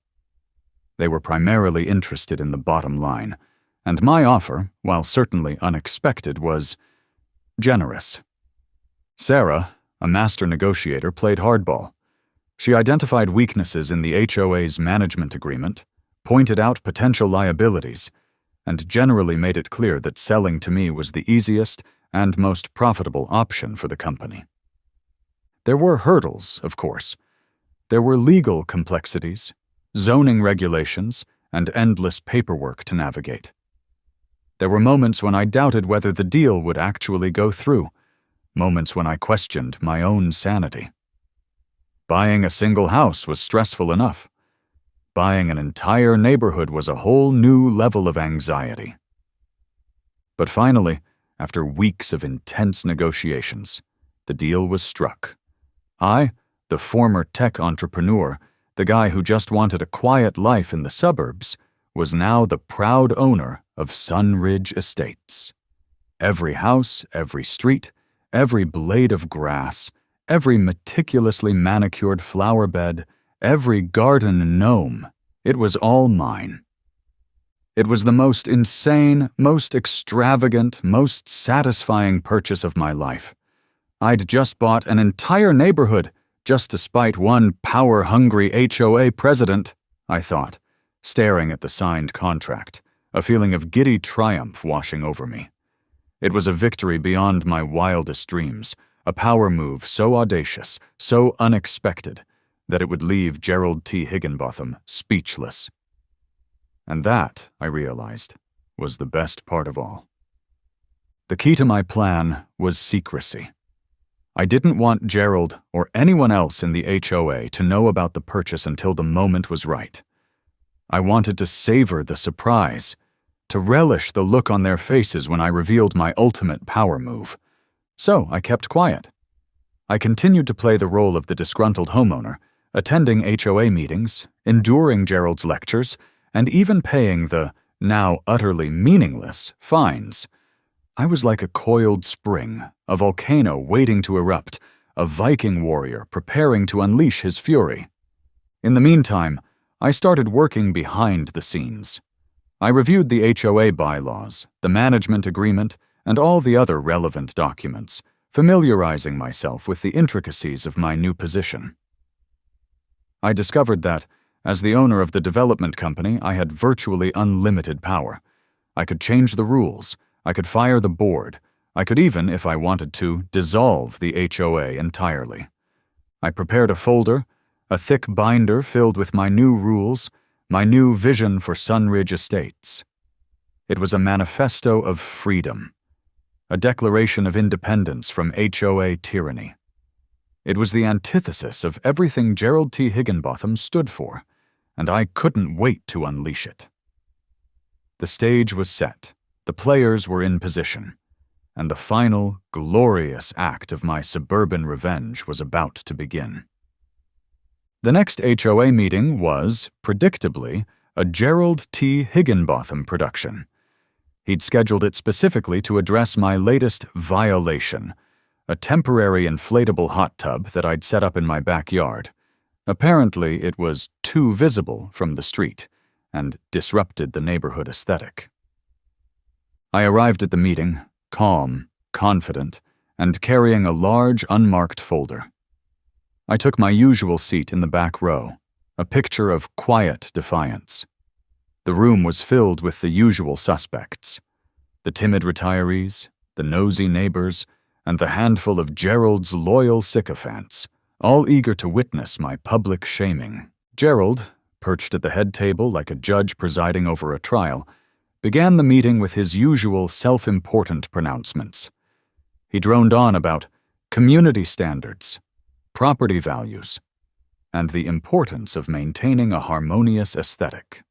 They were primarily interested in the bottom line, and my offer, while certainly unexpected, was generous. Sarah, a master negotiator, played hardball. She identified weaknesses in the HOA's management agreement, pointed out potential liabilities, and generally made it clear that selling to me was the easiest and most profitable option for the company. There were hurdles, of course. There were legal complexities, zoning regulations, and endless paperwork to navigate. There were moments when I doubted whether the deal would actually go through, moments when I questioned my own sanity. Buying a single house was stressful enough. Buying an entire neighborhood was a whole new level of anxiety. But finally, after weeks of intense negotiations, the deal was struck. I, the former tech entrepreneur, the guy who just wanted a quiet life in the suburbs, was now the proud owner of Sunridge Estates. Every house, every street, every blade of grass, every meticulously manicured flower bed, every garden gnome, it was all mine. It was the most insane, most extravagant, most satisfying purchase of my life. I'd just bought an entire neighborhood just to spite one power-hungry HOA president, I thought, staring at the signed contract, a feeling of giddy triumph washing over me. It was a victory beyond my wildest dreams, a power move so audacious, so unexpected, that it would leave Gerald T. Higginbotham speechless. And that, I realized, was the best part of all. The key to my plan was secrecy. I didn't want Gerald or anyone else in the HOA to know about the purchase until the moment was right. I wanted to savor the surprise, to relish the look on their faces when I revealed my ultimate power move. So I kept quiet. I continued to play the role of the disgruntled homeowner, attending HOA meetings, enduring Gerald's lectures, and even paying the, now utterly meaningless, fines. I was like a coiled spring, a volcano waiting to erupt, a Viking warrior preparing to unleash his fury. In the meantime, I started working behind the scenes. I reviewed the HOA bylaws, the management agreement, and all the other relevant documents, familiarizing myself with the intricacies of my new position. I discovered that, as the owner of the development company, I had virtually unlimited power. I could change the rules, I could fire the board, I could even, if I wanted to, dissolve the HOA entirely. I prepared a folder, a thick binder filled with my new rules, my new vision for Sunridge Estates. It was a manifesto of freedom, a declaration of independence from HOA tyranny. It was the antithesis of everything Gerald T. Higginbotham stood for, and I couldn't wait to unleash it. The stage was set, the players were in position, and the final, glorious act of my suburban revenge was about to begin. The next HOA meeting was, predictably, a Gerald T. Higginbotham production. He'd scheduled it specifically to address my latest violation, a temporary inflatable hot tub that I'd set up in my backyard. Apparently, it was too visible from the street and disrupted the neighborhood aesthetic. I arrived at the meeting, calm, confident, and carrying a large unmarked folder. I took my usual seat in the back row, a picture of quiet defiance. The room was filled with the usual suspects, the timid retirees, the nosy neighbors, and the handful of Gerald's loyal sycophants, all eager to witness my public shaming. Gerald, perched at the head table like a judge presiding over a trial, began the meeting with his usual self-important pronouncements. He droned on about community standards, property values, and the importance of maintaining a harmonious aesthetic.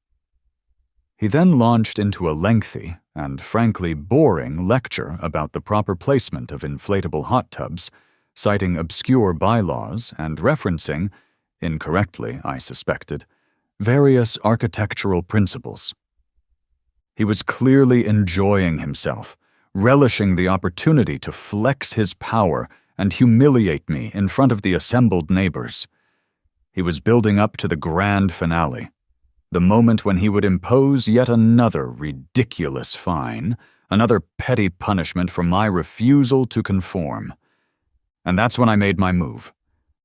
He then launched into a lengthy and frankly boring lecture about the proper placement of inflatable hot tubs, citing obscure bylaws and referencing, incorrectly I suspected, various architectural principles. He was clearly enjoying himself, relishing the opportunity to flex his power and humiliate me in front of the assembled neighbors. He was building up to the grand finale, the moment when he would impose yet another ridiculous fine, another petty punishment for my refusal to conform. And that's when I made my move.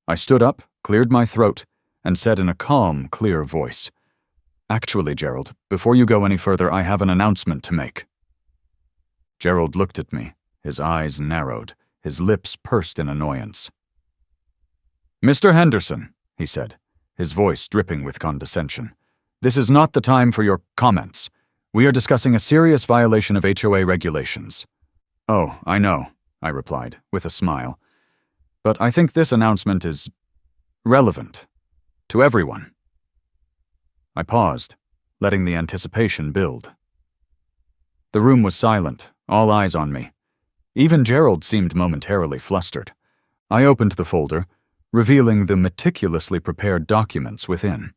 I stood up, cleared my throat, and said in a calm, clear voice, "Actually, Gerald, before you go any further, I have an announcement to make." Gerald looked at me, his eyes narrowed, his lips pursed in annoyance. "Mr. Henderson," he said, his voice dripping with condescension, "this is not the time for your comments. We are discussing a serious violation of HOA regulations." "Oh, I know," I replied, with a smile. "But I think this announcement is relevant to everyone." I paused, letting the anticipation build. The room was silent, all eyes on me. Even Gerald seemed momentarily flustered. I opened the folder, revealing the meticulously prepared documents within.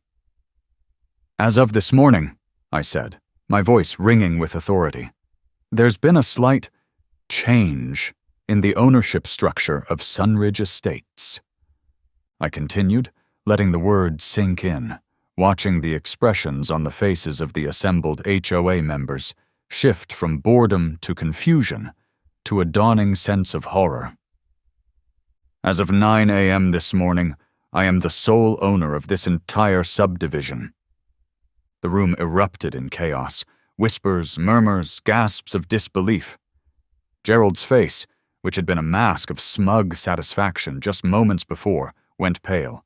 "As of this morning," I said, my voice ringing with authority, "there's been a slight change in the ownership structure of Sunridge Estates." I continued, letting the words sink in, watching the expressions on the faces of the assembled HOA members shift from boredom to confusion to a dawning sense of horror. "As of 9 a.m. this morning, I am the sole owner of this entire subdivision." The room erupted in chaos, whispers, murmurs, gasps of disbelief. Gerald's face, which had been a mask of smug satisfaction just moments before, went pale.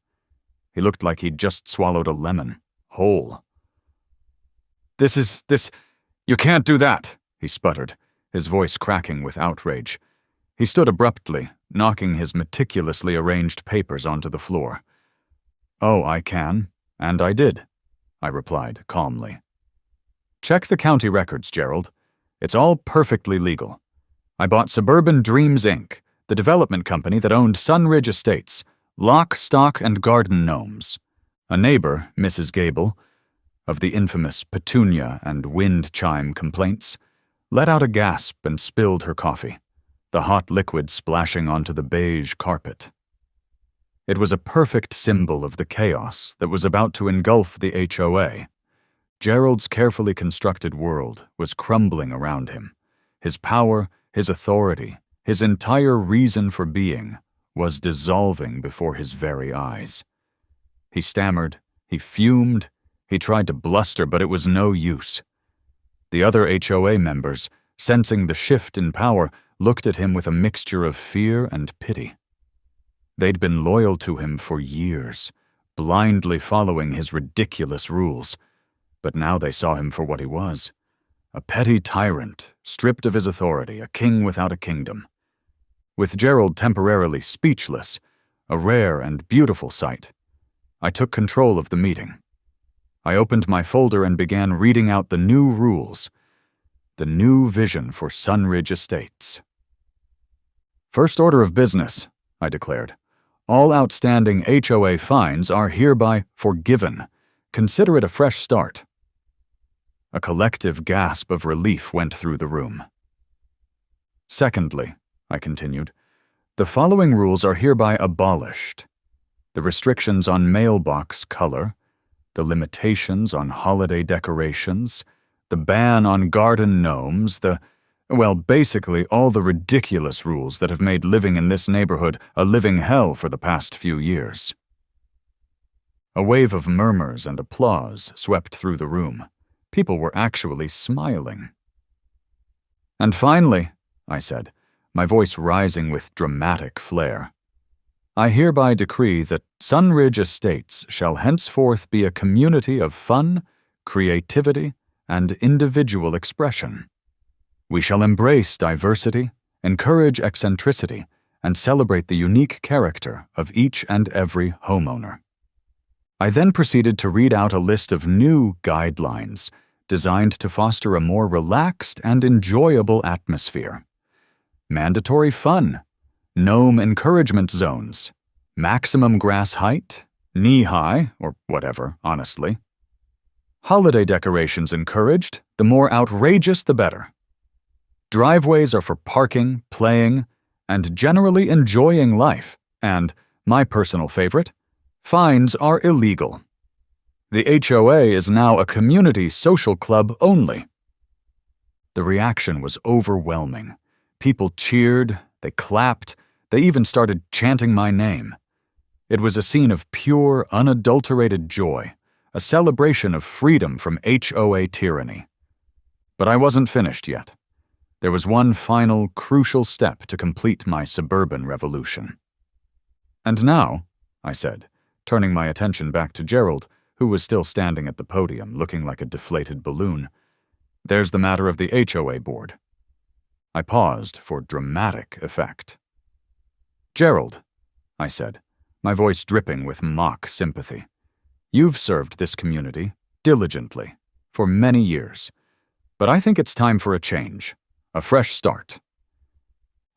He looked like he'd just swallowed a lemon, whole. This, you can't do that," he sputtered, his voice cracking with outrage. He stood abruptly, knocking his meticulously arranged papers onto the floor. "Oh, I can, and I did," I replied calmly. "Check the county records, Gerald. It's all perfectly legal. I bought Suburban Dreams, Inc., the development company that owned Sunridge Estates, lock, stock, and garden gnomes." A neighbor, Mrs. Gable, of the infamous petunia and wind chime complaints, let out a gasp and spilled her coffee, the hot liquid splashing onto the beige carpet. It was a perfect symbol of the chaos that was about to engulf the HOA. Gerald's carefully constructed world was crumbling around him. His power, his authority, his entire reason for being was dissolving before his very eyes. He stammered, he fumed, he tried to bluster, but it was no use. The other HOA members, sensing the shift in power, looked at him with a mixture of fear and pity. They'd been loyal to him for years, blindly following his ridiculous rules, but now they saw him for what he was, A petty tyrant, stripped of his authority, a king without a kingdom. With Gerald temporarily speechless, a rare and beautiful sight, I took control of the meeting. I opened my folder and began reading out the new rules, the new vision for Sunridge Estates. First order of business, I declared. All outstanding HOA fines are hereby forgiven. Consider it a fresh start. A collective gasp of relief went through the room. Secondly, I continued, the following rules are hereby abolished. The restrictions on mailbox color, the limitations on holiday decorations, the ban on garden gnomes, basically all the ridiculous rules that have made living in this neighborhood a living hell for the past few years. A wave of murmurs and applause swept through the room. People were actually smiling. And finally, I said, my voice rising with dramatic flair, I hereby decree that Sunridge Estates shall henceforth be a community of fun, creativity, and individual expression. We shall embrace diversity, encourage eccentricity, and celebrate the unique character of each and every homeowner. I then proceeded to read out a list of new guidelines designed to foster a more relaxed and enjoyable atmosphere. Mandatory fun, gnome encouragement zones, maximum grass height, knee-high, or whatever, honestly. Holiday decorations encouraged, the more outrageous the better. Driveways are for parking, playing, and generally enjoying life, and, my personal favorite, fines are illegal. The HOA is now a community social club only. The reaction was overwhelming. People cheered, they clapped, they even started chanting my name. It was a scene of pure, unadulterated joy, a celebration of freedom from HOA tyranny. But I wasn't finished yet. There was one final, crucial step to complete my suburban revolution. And now, I said, turning my attention back to Gerald, who was still standing at the podium, looking like a deflated balloon, there's the matter of the HOA board. I paused for dramatic effect. Gerald, I said, my voice dripping with mock sympathy, you've served this community diligently for many years, but I think it's time for a change, a fresh start.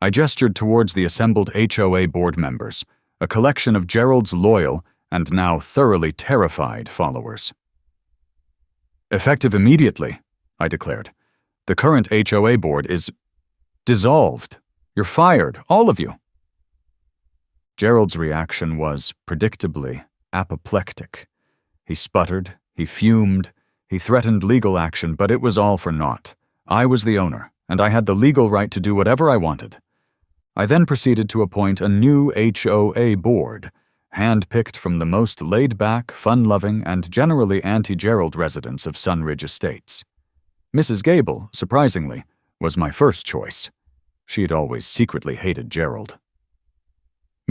I gestured towards the assembled HOA board members, a collection of Gerald's loyal and now thoroughly terrified followers. Effective immediately, I declared. The current HOA board is dissolved. You're fired, all of you. Gerald's reaction was, predictably, apoplectic. He sputtered, he fumed, he threatened legal action, but it was all for naught. I was the owner, and I had the legal right to do whatever I wanted. I then proceeded to appoint a new HOA board, hand-picked from the most laid-back, fun-loving, and generally anti-Gerald residents of Sunridge Estates. Mrs. Gable, surprisingly, was my first choice. She had always secretly hated Gerald.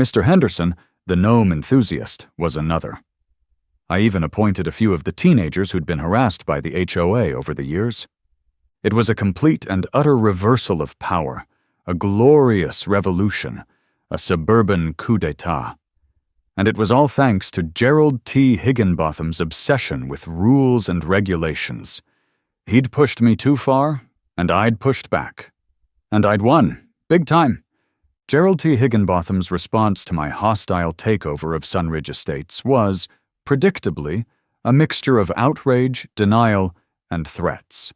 Mr. Henderson, the gnome enthusiast, was another. I even appointed a few of the teenagers who'd been harassed by the HOA over the years. It was a complete and utter reversal of power, a glorious revolution, a suburban coup d'etat. And it was all thanks to Gerald T. Higginbotham's obsession with rules and regulations. He'd pushed me too far, and I'd pushed back. And I'd won, big time. Gerald T. Higginbotham's response to my hostile takeover of Sunridge Estates was, predictably, a mixture of outrage, denial, and threats.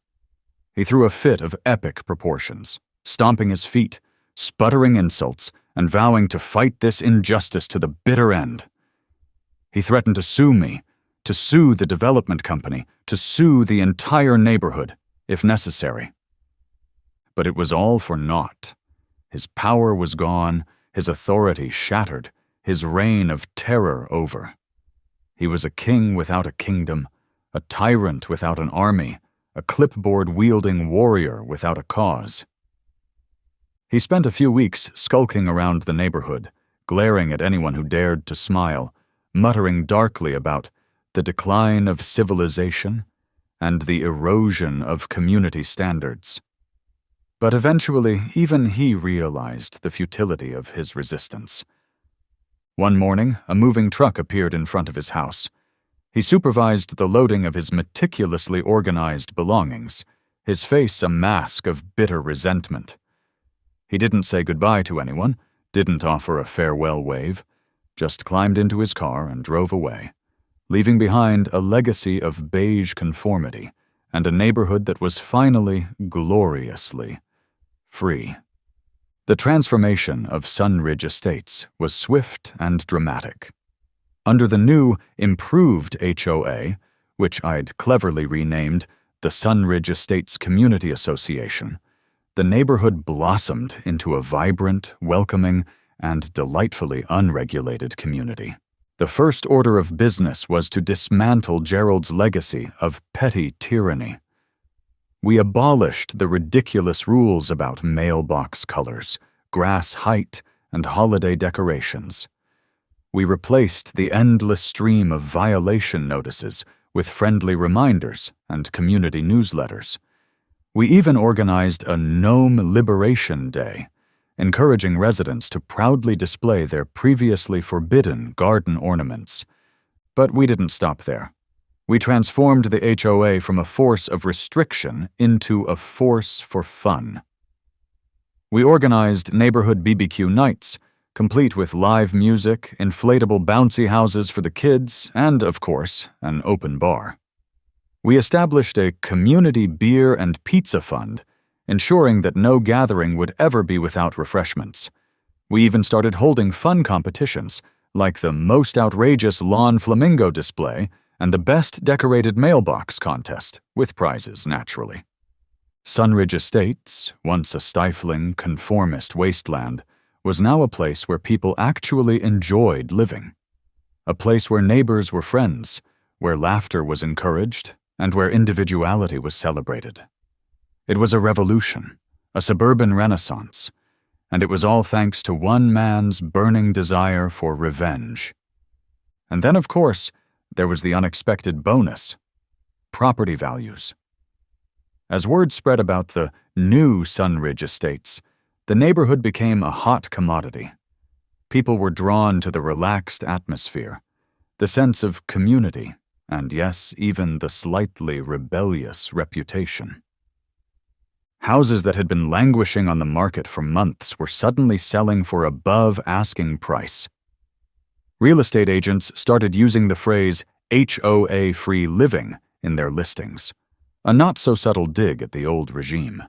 He threw a fit of epic proportions, stomping his feet, sputtering insults, and vowing to fight this injustice to the bitter end. He threatened to sue me, to sue the development company, to sue the entire neighborhood, if necessary. But it was all for naught. His power was gone, his authority shattered, his reign of terror over. He was a king without a kingdom, a tyrant without an army, a clipboard-wielding warrior without a cause. He spent a few weeks skulking around the neighborhood, glaring at anyone who dared to smile, muttering darkly about the decline of civilization and the erosion of community standards. But eventually, even he realized the futility of his resistance. One morning, a moving truck appeared in front of his house. He supervised the loading of his meticulously organized belongings, his face a mask of bitter resentment. He didn't say goodbye to anyone, didn't offer a farewell wave, just climbed into his car and drove away, leaving behind a legacy of beige conformity and a neighborhood that was finally, gloriously, free. The transformation of Sunridge Estates was swift and dramatic. Under the new, improved HOA, which I'd cleverly renamed the Sunridge Estates Community Association, the neighborhood blossomed into a vibrant, welcoming, and delightfully unregulated community. The first order of business was to dismantle Gerald's legacy of petty tyranny. We abolished the ridiculous rules about mailbox colors, grass height, and holiday decorations. We replaced the endless stream of violation notices with friendly reminders and community newsletters. We even organized a Gnome Liberation Day, encouraging residents to proudly display their previously forbidden garden ornaments. But we didn't stop there. We transformed the HOA from a force of restriction into a force for fun. We organized neighborhood BBQ nights, complete with live music, inflatable bouncy houses for the kids, and, of course, an open bar. We established a community beer and pizza fund, ensuring that no gathering would ever be without refreshments. We even started holding fun competitions, like the most outrageous lawn flamingo display and the best decorated mailbox contest, with prizes, naturally. Sunridge Estates, once a stifling, conformist wasteland, was now a place where people actually enjoyed living. A place where neighbors were friends, where laughter was encouraged, and where individuality was celebrated. It was a revolution, a suburban renaissance, and it was all thanks to one man's burning desire for revenge. And then, of course, there was the unexpected bonus: property values. As word spread about the new Sunridge Estates, the neighborhood became a hot commodity. People were drawn to the relaxed atmosphere, the sense of community, and yes, even the slightly rebellious reputation. Houses that had been languishing on the market for months were suddenly selling for above asking price. Real estate agents started using the phrase HOA-free living in their listings, a not-so-subtle dig at the old regime.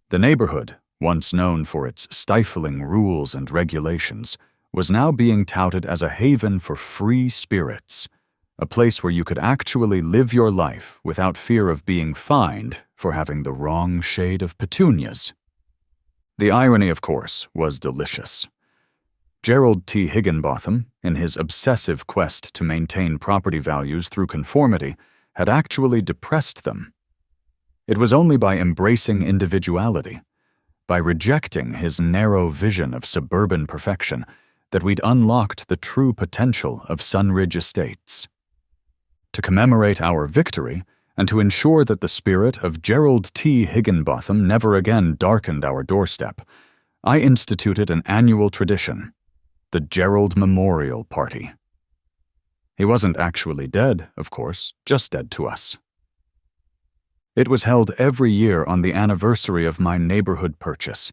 The neighborhood, once known for its stifling rules and regulations, was now being touted as a haven for free spirits, a place where you could actually live your life without fear of being fined for having the wrong shade of petunias. The irony, of course, was delicious. Gerald T. Higginbotham, in his obsessive quest to maintain property values through conformity, had actually depressed them. It was only by embracing individuality, by rejecting his narrow vision of suburban perfection, that we'd unlocked the true potential of Sunridge Estates. To commemorate our victory, and to ensure that the spirit of Gerald T. Higginbotham never again darkened our doorstep, I instituted an annual tradition: the Gerald Memorial Party. He wasn't actually dead, of course, just dead to us. It was held every year on the anniversary of my neighborhood purchase,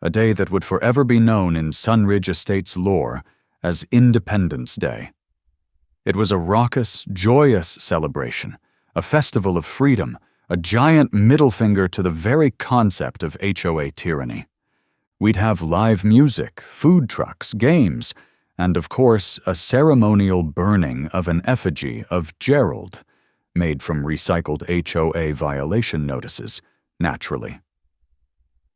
a day that would forever be known in Sunridge Estates lore as Independence Day. It was a raucous, joyous celebration, a festival of freedom, a giant middle finger to the very concept of HOA tyranny. We'd have live music, food trucks, games, and of course a ceremonial burning of an effigy of Gerald, made from recycled HOA violation notices, naturally.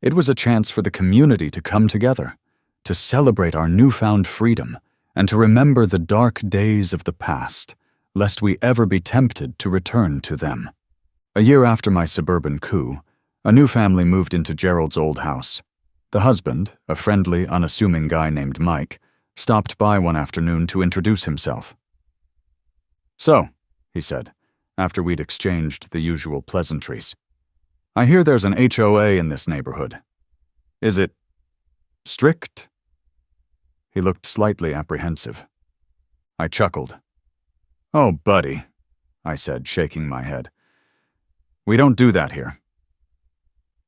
It was a chance for the community to come together, to celebrate our newfound freedom, and to remember the dark days of the past, lest we ever be tempted to return to them. A year after my suburban coup, a new family moved into Gerald's old house. The husband, a friendly, unassuming guy named Mike, stopped by one afternoon to introduce himself. "So," he said, after we'd exchanged the usual pleasantries. "I hear there's an HOA in this neighborhood. Is it strict?" He looked slightly apprehensive. I chuckled. "Oh, buddy," I said, shaking my head. "We don't do that here."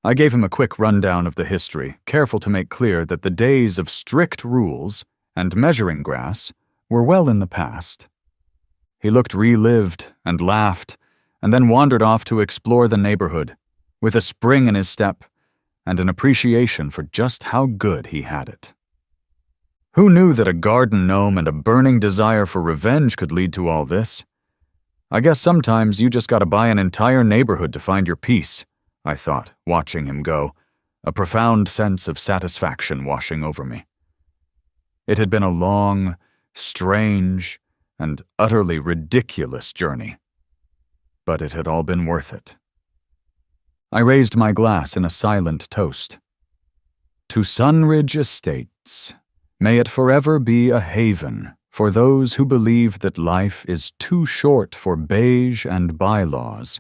I gave him a quick rundown of the history, careful to make clear that the days of strict rules and measuring grass were well in the past. He looked relived and laughed, and then wandered off to explore the neighborhood, with a spring in his step and an appreciation for just how good he had it. Who knew that a garden gnome and a burning desire for revenge could lead to all this? I guess sometimes you just gotta buy an entire neighborhood to find your peace, I thought, watching him go, a profound sense of satisfaction washing over me. It had been a long, strange, and utterly ridiculous journey, but it had all been worth it. I raised my glass in a silent toast. To Sunridge Estates, may it forever be a haven for those who believe that life is too short for beige and bylaws,